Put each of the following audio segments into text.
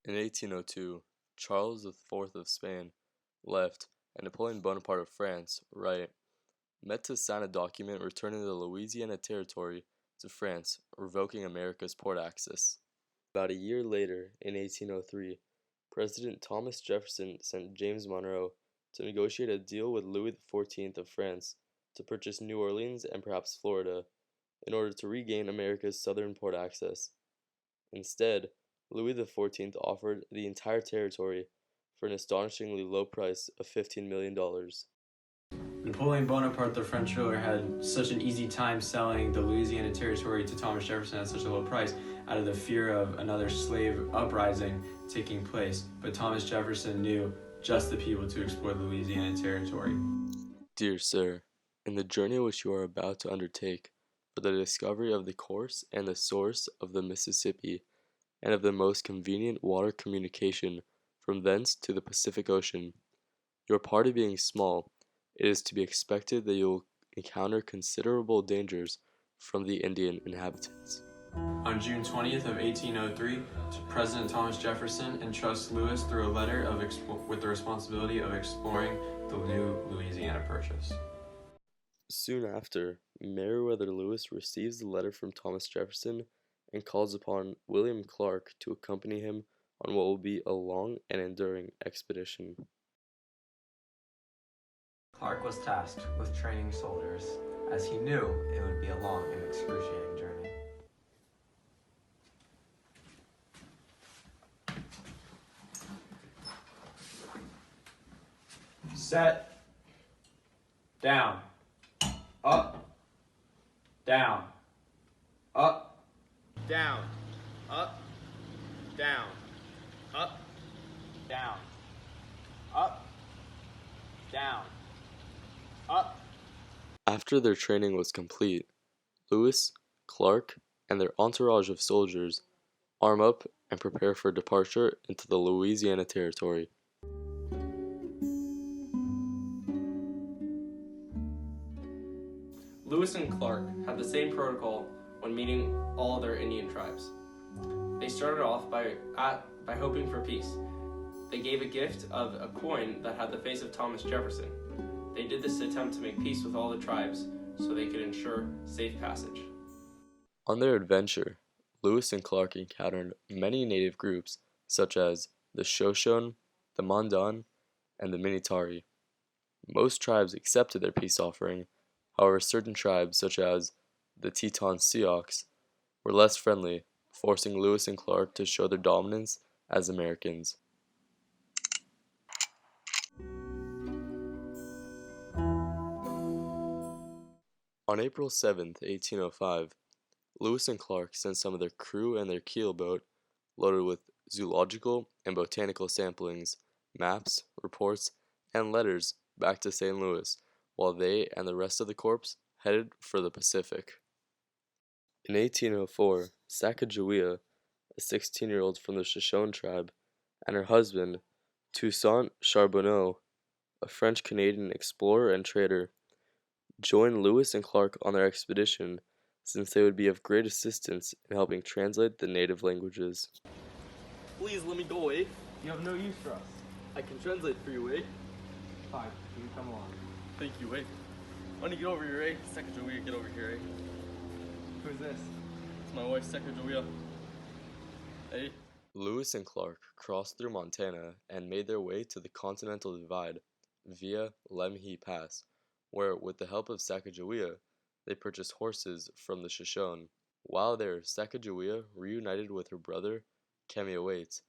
In 1802, Charles IV of Spain left, and Napoleon Bonaparte of France, right, met to sign a document returning the Louisiana Territory to France, revoking America's port access. About a year later, in 1803, President Thomas Jefferson sent James Monroe to negotiate a deal with Louis XIV of France to purchase New Orleans and perhaps Florida in order to regain America's southern port access. Instead, Louis XIV offered the entire territory for an astonishingly low price of $15 million. Napoleon Bonaparte, the French ruler, had such an easy time selling the Louisiana Territory to Thomas Jefferson at such a low price out of the fear of another slave uprising taking place. But Thomas Jefferson knew just the people to explore the Louisiana Territory. Dear Sir, in the journey which you are about to undertake for the discovery of the course and the source of the Mississippi, and of the most convenient water communication from thence to the Pacific Ocean, your party being small, it is to be expected that you will encounter considerable dangers from the Indian inhabitants. On June 20th of 1803, President Thomas Jefferson entrusts Lewis through a letter with the responsibility of exploring the new Louisiana Purchase. Soon after, Meriwether Lewis receives the letter from Thomas Jefferson and calls upon William Clark to accompany him on what will be a long and enduring expedition. Clark was tasked with training soldiers, as he knew it would be a long and excruciating journey. Set. Down. Up. Down. Up. Down, up, down, up, Down. Up. Down. Up. After their training was complete, Lewis, Clark, and their entourage of soldiers arm up and prepare for departure into the Louisiana Territory. Lewis and Clark had the same protocol when meeting all other Indian tribes. They started off by hoping for peace. They gave a gift of a coin that had the face of Thomas Jefferson. They did this to attempt to make peace with all the tribes so they could ensure safe passage. On their adventure, Lewis and Clark encountered many native groups such as the Shoshone, the Mandan, and the Minitari. Most tribes accepted their peace offering. However, certain tribes, such as the Teton Sioux, were less friendly, forcing Lewis and Clark to show their dominance as Americans. On April 7, 1805, Lewis and Clark sent some of their crew and their keelboat, loaded with zoological and botanical samplings, maps, reports, and letters, back to St. Louis, while they and the rest of the corps headed for the Pacific. In 1804, Sacagawea, a 16-year-old from the Shoshone tribe, and her husband, Toussaint Charbonneau, a French-Canadian explorer and trader, joined Lewis and Clark on their expedition, since they would be of great assistance in helping translate the native languages. Please let me go, eh? You have no use for us. I can translate for you, eh? Fine, you come along. Thank you, eh? Why don't you get over here, eh? Secretary, get over here, eh? Who's this? It's my wife, Secretary. Eh? Lewis and Clark crossed through Montana and made their way to the Continental Divide via Lemhi Pass, where, with the help of Sacagawea, they purchased horses from the Shoshone. While there, Sacagawea reunited with her brother, Cameawait,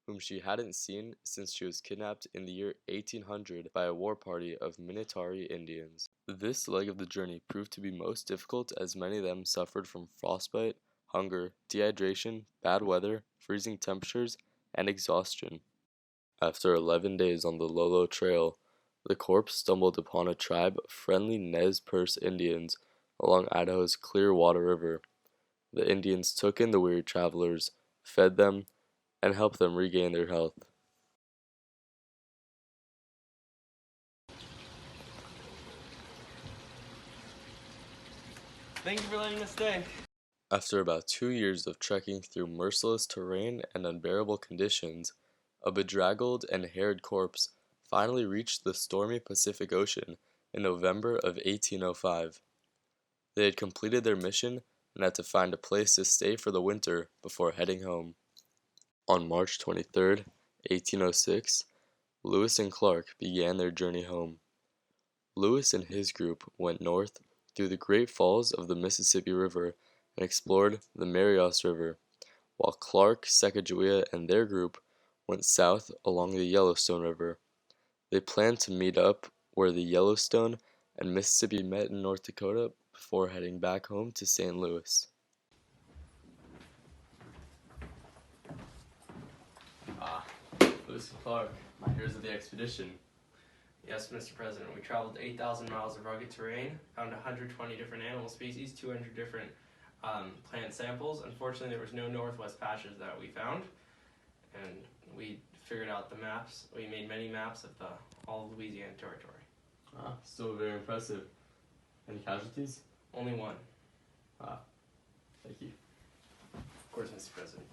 whom she hadn't seen since she was kidnapped in the year 1800 by a war party of Minitari Indians. This leg of the journey proved to be most difficult, as many of them suffered from frostbite, hunger, dehydration, bad weather, freezing temperatures, and exhaustion. After 11 days on the Lolo Trail, the corps stumbled upon a tribe of friendly Nez Perce Indians along Idaho's Clearwater River. The Indians took in the weary travelers, fed them, and helped them regain their health. Thank you for letting us stay. After about 2 years of trekking through merciless terrain and unbearable conditions, a bedraggled and harried corpse finally reached the stormy Pacific Ocean in November of 1805. They had completed their mission and had to find a place to stay for the winter before heading home. On March 23rd, 1806, Lewis and Clark began their journey home. Lewis and his group went north through the Great Falls of the Mississippi River and explored the Marias River, while Clark, Sacagawea, and their group went south along the Yellowstone River. They planned to meet up where the Yellowstone and Mississippi met in North Dakota before heading back home to St. Louis. Lewis and Clark, my heroes of the expedition. Yes, Mr. President, we traveled 8,000 miles of rugged terrain, found 120 different animal species, 200 different plant samples. Unfortunately, there was no northwest patches that we found, and we figured out the maps. We made many maps of all of Louisiana Territory. Still very impressive. Any casualties? Only one. Thank you. Of course, Mr. President.